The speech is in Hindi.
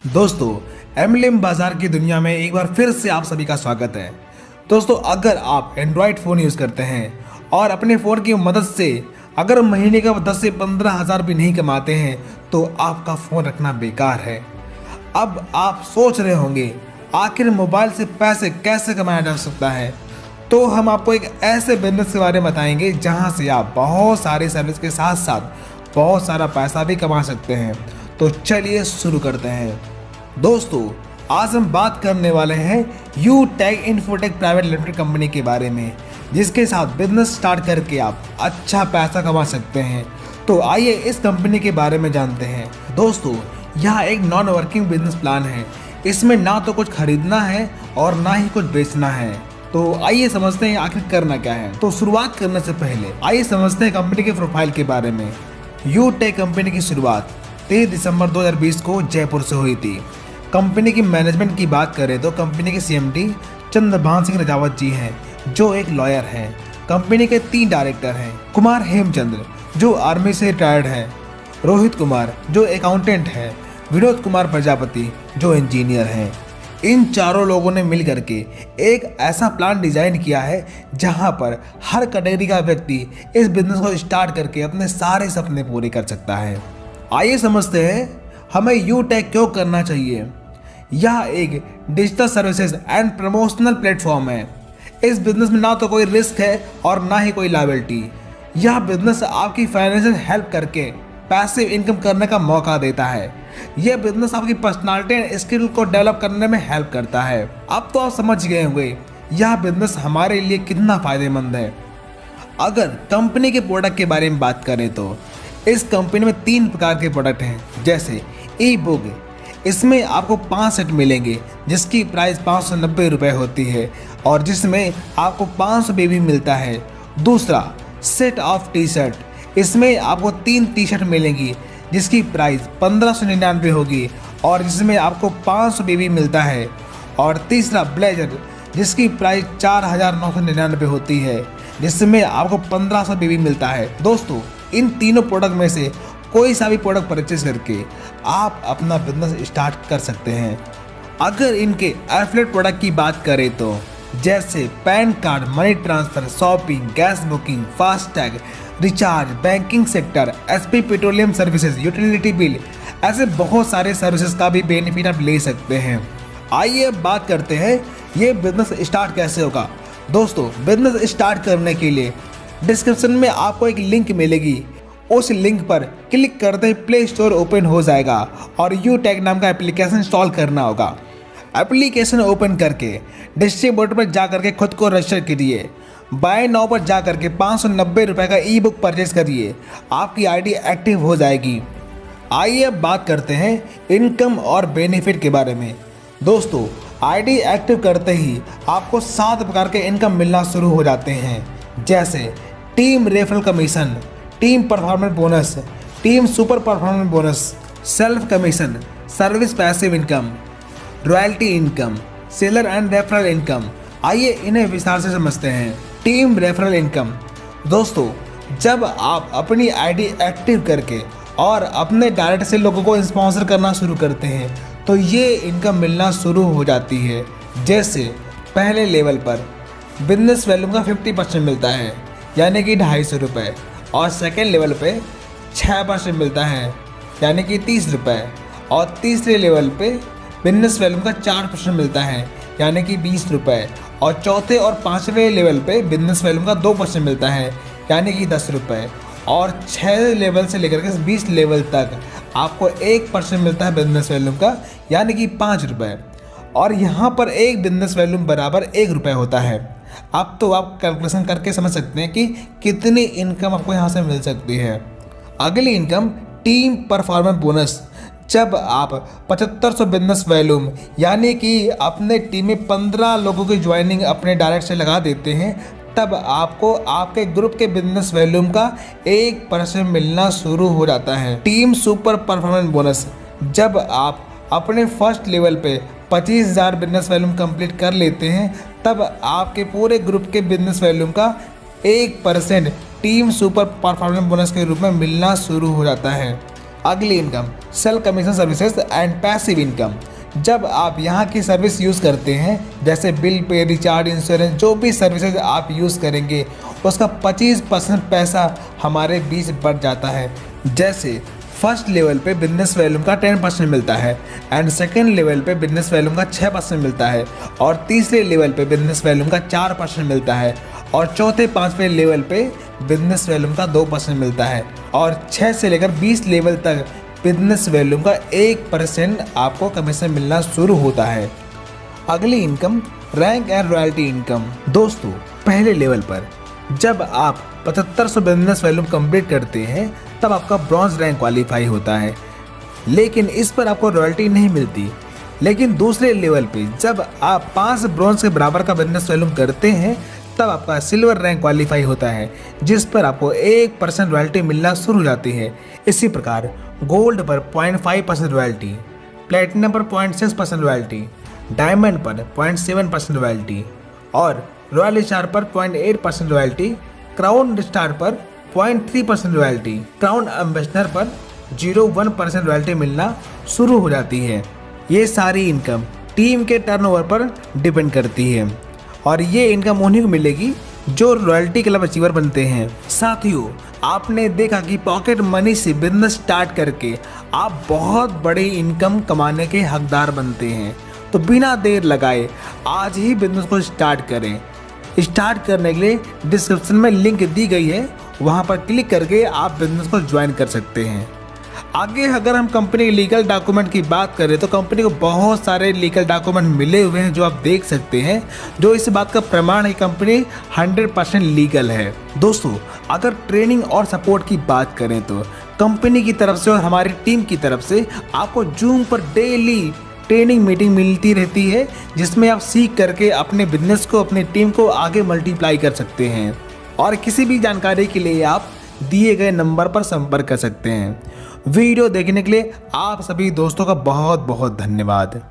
दोस्तों, एमएलएम बाजार की दुनिया में एक बार फिर से आप सभी का स्वागत है। दोस्तों, अगर आप एंड्रॉयड फ़ोन यूज़ करते हैं और अपने फ़ोन की मदद से अगर महीने का 10 से 15 हज़ार भी नहीं कमाते हैं तो आपका फ़ोन रखना बेकार है। अब आप सोच रहे होंगे आखिर मोबाइल से पैसे कैसे कमाया जा सकता है, तो हम आपको एक ऐसे बिजनेस के बारे में बताएंगे जहां से आप बहुत सारी सर्विस के साथ साथ बहुत सारा पैसा भी कमा सकते हैं। तो चलिए शुरू करते हैं। दोस्तों, आज हम बात करने वाले हैं यूटेक इन्फोटेक प्राइवेट लिमिटेड कंपनी के बारे में, जिसके साथ बिजनेस स्टार्ट करके आप अच्छा पैसा कमा सकते हैं। तो आइए इस कंपनी के बारे में जानते हैं। दोस्तों, यह एक नॉन वर्किंग बिजनेस प्लान है। इसमें ना तो कुछ खरीदना है और ना ही कुछ बेचना है। तो आइए समझते हैं आखिर करना क्या है। तो शुरुआत करने से पहले आइए समझते हैं कंपनी के प्रोफाइल के बारे में। यूटेक कंपनी की शुरुआत 23 दिसंबर 2020 को जयपुर से हुई थी। कंपनी की मैनेजमेंट की बात करें तो कंपनी के सीएमडी चंद्रभान सिंह रजावत जी हैं, जो एक लॉयर हैं। कंपनी के 3 डायरेक्टर हैं। कुमार हेमचंद्र, जो आर्मी से रिटायर्ड हैं, रोहित कुमार, जो अकाउंटेंट हैं, विनोद कुमार प्रजापति, जो इंजीनियर हैं। इन चारों लोगों ने मिल करके एक ऐसा प्लान डिजाइन किया है जहां पर हर कैटेगरी का व्यक्ति इस बिजनेस को स्टार्ट करके अपने सारे सपने पूरे कर सकता है। आइए समझते हैं हमें यूटेक क्यों करना चाहिए। यह एक digital services and promotional platform है। इस बिजनेस में ना तो कोई रिस्क है और ना ही कोई लायबिलिटी। यह बिजनेस आपकी फाइनेंशियल हेल्प करके पैसिव इनकम करने का मौका देता है। यह बिजनेस आपकी पर्सनालिटी एंड स्किल को डेवलप करने में हेल्प करता है। अब तो आप समझ गए होंगे यह बिजनेस हमारे लिए कितना फायदेमंद है। अगर कंपनी के प्रोडक्ट के बारे में बात करें तो इस कंपनी में 3 प्रकार के प्रोडक्ट हैं, जैसे ई बुक। इसमें आपको 5 सेट मिलेंगे जिसकी प्राइस 590 रुपये होती है और जिसमें आपको 500 भी मिलता है। दूसरा, सेट ऑफ टी शर्ट। इसमें आपको 3 टी शर्ट मिलेंगी जिसकी प्राइस 1599 होगी और जिसमें आपको 500 भी मिलता है। और तीसरा, ब्लेजर, जिसकी प्राइस 4999 होती है, जिसमें आपको 1500 भी मिलता है। दोस्तों, इन तीनों प्रोडक्ट में से कोई सा भी प्रोडक्ट परचेज करके आप अपना बिजनेस स्टार्ट कर सकते हैं। अगर इनके एफिलिएट प्रोडक्ट की बात करें तो जैसे pan card, money transfer, shopping, gas booking, FASTag, recharge, banking sector, SP petroleum services, utility bill, ऐसे बहुत सारे सर्विसेज का भी बेनिफिट आप ले सकते हैं। आइए अब बात करते हैं ये बिजनेस स्टार्ट कैसे होगा। दोस्तों, बिजनेस स्टार्ट करने के लिए डिस्क्रिप्शन में आपको एक लिंक मिलेगी। उस लिंक पर क्लिक करते ही प्ले स्टोर ओपन हो जाएगा और यूटेक नाम का एप्लीकेशन इंस्टॉल करना होगा। एप्लीकेशन ओपन करके डिस्ट्रीब्यूटर पर जा करके खुद को रजिस्टर करिए। बाय नाउ पर जा करके 590 रुपये का ई बुक परचेज करिए, आपकी आईडी एक्टिव हो जाएगी। आइए अब बात करते हैं इनकम और बेनिफिट के बारे में। दोस्तों, आईडी एक्टिव करते ही आपको 7 प्रकार के इनकम मिलना शुरू हो जाते हैं, जैसे team referral commission, team performance bonus, team super performance bonus, self commission, service passive income, royalty income, seller and referral income. आइए इन्हें विस्तार से समझते हैं। Team referral income. दोस्तों, जब आप अपनी आईडी एक्टिव करके और अपने डायरेक्ट से लोगों को स्पॉन्सर करना शुरू करते हैं तो ये इनकम मिलना शुरू हो जाती है। जैसे पहले लेवल पर बिजनेस वैल्यूम का 50% मिलता है, यानी कि 250 रुपये, और सेकेंड लेवल पे 6% मिलता है, यानी कि 30 रुपये, और तीसरे लेवल पे बिजनेस वैल्यूम का 4% मिलता है, यानी कि 20 रुपये, और चौथे और 5वें लेवल पे बिजनेस वैल्यूम का 2% मिलता है, यानी कि 10 रुपये, और 6 लेवल से लेकर के 20 लेवल तक आपको 1% मिलता है बिजनेस वैल्यूम का, यानी कि 5 रुपये। और यहाँ पर एक बिजनेस वैल्यूम बराबर 1 रुपये होता है। अब तो आप कैलकुलेशन करके समझ सकते हैं कि कितनी इनकम आपको यहाँ से मिल सकती है। अगली इनकम, टीम परफॉर्मेंस बोनस। जब आप 7500 बिजनेस वैल्यूम, यानी कि अपने टीम में 15 लोगों की ज्वाइनिंग अपने डायरेक्ट से लगा देते हैं, तब आपको आपके ग्रुप के बिजनेस वैल्यूम का 1% मिलना शुरू हो जाता है। Team super performance bonus. जब आप अपने फर्स्ट लेवल पे 25,000 बिजनेस वैल्यूम कंप्लीट कर लेते हैं, तब आपके पूरे ग्रुप के बिजनेस वैल्यूम का 1% टीम सुपर परफॉर्मेंस बोनस के रूप में मिलना शुरू हो जाता है। अगली income sale commission services and passive income. जब आप यहाँ की सर्विस यूज़ करते हैं, जैसे बिल पे, रिचार्ज, इंश्योरेंस, जो भी सर्विसेज आप यूज़ करेंगे उसका 25% पैसा हमारे बीच बढ़ जाता है। जैसे फर्स्ट लेवल पे बिजनेस वैल्यूम का 10% मिलता है एंड सेकेंड लेवल पे बिजनेस वैल्यूम का 6% मिलता है और तीसरे लेवल पे बिजनेस वैल्यूम का 4% मिलता है और चौथे 5वें लेवल पे बिजनेस वैल्यूम का 2% मिलता है और 6 से लेकर 20 लेवल तक बिजनेस वैल्यूम का 1% आपको कमीशन मिलना शुरू होता है। अगली income rank and royalty income. दोस्तों, पहले लेवल पर जब आप 7500 बिजनेस वैल्यूम कंप्लीट करते हैं तब आपका ब्रॉन्ज रैंक क्वालिफाई होता है, लेकिन इस पर आपको रॉयल्टी नहीं मिलती। लेकिन दूसरे लेवल पे जब आप 5 ब्रॉन्ज के बराबर का बिजनेस वैल्यूम करते हैं तब आपका सिल्वर रैंक क्वालिफाई होता है, जिस पर आपको 1% रॉयल्टी मिलना शुरू हो जाती है। इसी प्रकार गोल्ड पर 0.5% रॉयल्टी, प्लेटिनम पर 0.6% रॉयल्टी, डायमंड पर 0.7% रॉयल्टी और रॉयल स्टार पर 0.8% रॉयल्टी, क्राउन स्टार पर 0.3% रॉयल्टी, क्राउन एम्बेसडर पर 0.1% रॉयल्टी मिलना शुरू हो जाती है। ये सारी इनकम टीम के टर्नओवर पर डिपेंड करती है और ये इनकम उन्हीं को मिलेगी जो रॉयल्टी क्लब अचीवर बनते हैं। साथियों, आपने देखा कि पॉकेट मनी से बिजनेस स्टार्ट करके आप बहुत बड़ी इनकम कमाने के हकदार बनते हैं। तो बिना देर लगाए आज ही बिजनेस को स्टार्ट करें। स्टार्ट करने के लिए डिस्क्रिप्शन में लिंक दी गई है, वहां पर क्लिक करके आप बिजनेस को ज्वाइन कर सकते हैं। आगे अगर हम कंपनी के लीगल डॉक्यूमेंट की बात करें तो कंपनी को बहुत सारे लीगल डॉक्यूमेंट मिले हुए हैं जो आप देख सकते हैं, जो इस बात का प्रमाण है कंपनी 100% लीगल है। दोस्तों, अगर ट्रेनिंग और सपोर्ट की बात करें तो कंपनी की तरफ से और हमारी टीम की तरफ से आपको जूम पर डेली ट्रेनिंग मीटिंग मिलती रहती है, जिसमें आप सीख करके अपने बिजनेस को, अपनी टीम को आगे मल्टीप्लाई कर सकते हैं। और किसी भी जानकारी के लिए आप दिए गए नंबर पर संपर्क कर सकते हैं। वीडियो देखने के लिए आप सभी दोस्तों का बहुत बहुत धन्यवाद।